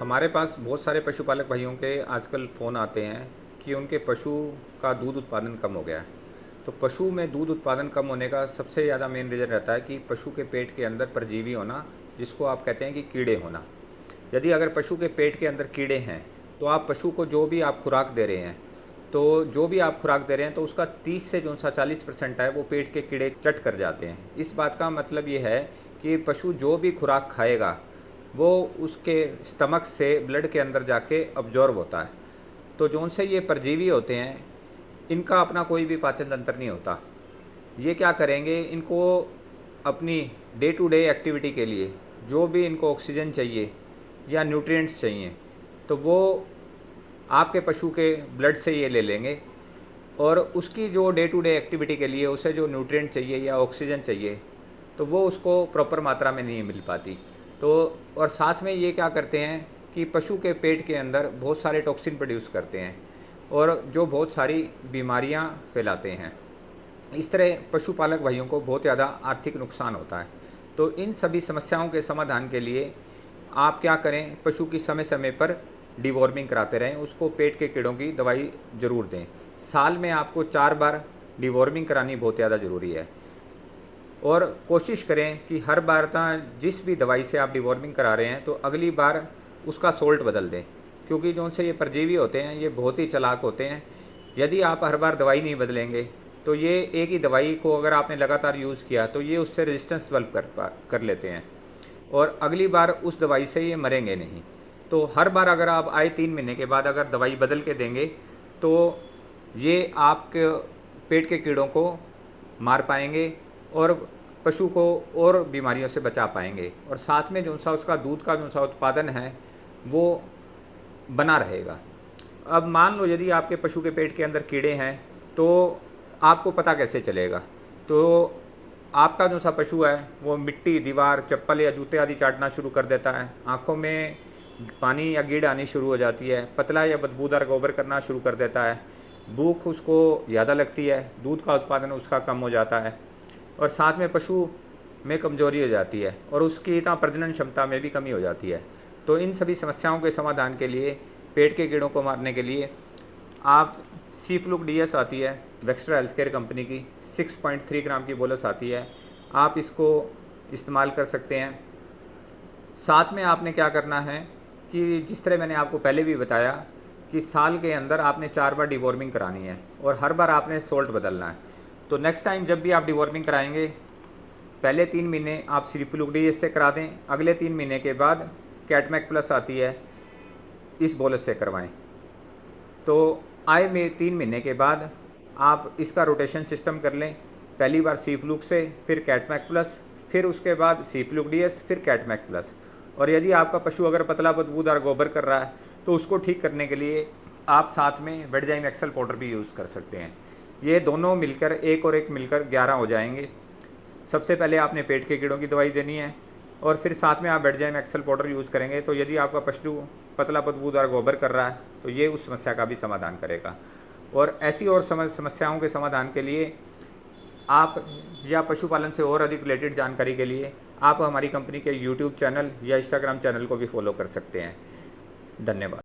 हमारे पास बहुत सारे पशुपालक भाइयों के आजकल फ़ोन आते हैं कि उनके पशु का दूध उत्पादन कम हो गया है। तो पशु में दूध उत्पादन कम होने का सबसे ज़्यादा मेन रीज़न रहता है कि पशु के पेट के अंदर परजीवी होना, जिसको आप कहते हैं कि कीड़े होना। यदि अगर पशु के पेट के अंदर कीड़े हैं, तो आप पशु को जो भी आप खुराक दे रहे हैं, तो उसका 30 से जो सा 40% है वो पेट के कीड़े चट कर जाते हैं। इस बात का मतलब ये है कि पशु जो भी खुराक खाएगा वो उसके स्टमक से ब्लड के अंदर जाके अब्जॉर्ब होता है। तो जो उनसे ये परजीवी होते हैं, इनका अपना कोई भी पाचन तंत्र नहीं होता। ये क्या करेंगे, इनको अपनी डे टू डे एक्टिविटी के लिए जो भी इनको ऑक्सीजन चाहिए या न्यूट्रिएंट्स चाहिए, तो वो आपके पशु के ब्लड से ये ले लेंगे और उसकी जो डे टू डे एक्टिविटी के लिए उसे जो न्यूट्रिएंट चाहिए या ऑक्सीजन चाहिए, तो वो उसको प्रॉपर मात्रा में नहीं मिल पाती। तो और साथ में ये क्या करते हैं कि पशु के पेट के अंदर बहुत सारे टॉक्सिन प्रोड्यूस करते हैं और जो बहुत सारी बीमारियां फैलाते हैं। इस तरह पशुपालक भाइयों को बहुत ज़्यादा आर्थिक नुकसान होता है। तो इन सभी समस्याओं के समाधान के लिए आप क्या करें, पशु की समय समय पर डिवॉर्मिंग कराते रहें, उसको पेट के कीड़ों की दवाई ज़रूर दें। साल में आपको 4 बार डिवॉर्मिंग करानी बहुत ज़्यादा ज़रूरी है और कोशिश करें कि हर बार जिस भी दवाई से आप डिवॉर्मिंग करा रहे हैं, तो अगली बार उसका सोल्ट बदल दें, क्योंकि जो उनसे ये परजीवी होते हैं ये बहुत ही चालाक होते हैं। यदि आप हर बार दवाई नहीं बदलेंगे, तो ये एक ही दवाई को अगर आपने लगातार यूज़ किया तो ये उससे रेजिस्टेंस डेवलप कर लेते हैं और अगली बार उस दवाई से ये मरेंगे नहीं। तो हर बार अगर आप आए 3 महीने के बाद अगर दवाई बदल के देंगे, तो ये आपके पेट के कीड़ों को मार पाएंगे और पशु को और बीमारियों से बचा पाएंगे और साथ में जो सा उसका दूध का जो सा उत्पादन है वो बना रहेगा। अब मान लो यदि आपके पशु के पेट के अंदर कीड़े हैं, तो आपको पता कैसे चलेगा? तो आपका जो सा पशु है वो मिट्टी, दीवार, चप्पल या जूते आदि चाटना शुरू कर देता है, आँखों में पानी या गिड़ आनी शुरू हो जाती है, पतला या बदबूदार गोबर करना शुरू कर देता है, भूख उसको ज़्यादा लगती है, दूध का उत्पादन उसका कम हो जाता है और साथ में पशु में कमजोरी हो जाती है और उसकी प्रजनन क्षमता में भी कमी हो जाती है। तो इन सभी समस्याओं के समाधान के लिए, पेट के कीड़ों को मारने के लिए आप सीफ्लुक डीएस आती है वेक्स्ट्रा हेल्थ केयर कंपनी की, 6.3 ग्राम की बोलस आती है, आप इसको इस्तेमाल कर सकते हैं। साथ में आपने क्या करना है कि जिस तरह मैंने आपको पहले भी बताया कि साल के अंदर आपने 4 बार डिवॉर्मिंग करानी है और हर बार आपने सोल्ट बदलना है। तो नेक्स्ट टाइम जब भी आप डिवॉर्मिंग कराएंगे, पहले 3 महीने आप सीफ्लुक डीएस से करा दें, अगले 3 महीने के बाद कैटमैक प्लस आती है, इस बोलस से करवाएं। तो आए में 3 महीने के बाद आप इसका रोटेशन सिस्टम कर लें, पहली बार सीफ्लुक से, फिर कैटमैक प्लस, फिर उसके बाद सीफ्लुक डीएस, फिर कैटमैक प्लस। और यदि आपका पशु अगर पतला बदबूदार गोबर कर रहा है, तो उसको ठीक करने के लिए आप साथ में वेटजाइम एक्सेल पाउडर भी यूज़ कर सकते हैं। ये दोनों मिलकर, एक और एक मिलकर 11 हो जाएंगे। सबसे पहले आपने पेट के कीड़ों की दवाई देनी है और फिर साथ में आप वेटजाइम एक्सेल पाउडर यूज़ करेंगे। तो यदि आपका पशु पतला बदबूदार गोबर कर रहा है, तो ये उस समस्या का भी समाधान करेगा। और ऐसी और समस्याओं के समाधान के लिए आप या पशुपालन से और अधिक रिलेटेड जानकारी के लिए आप हमारी कंपनी के यूट्यूब चैनल या इंस्टाग्राम चैनल को भी फॉलो कर सकते हैं। धन्यवाद।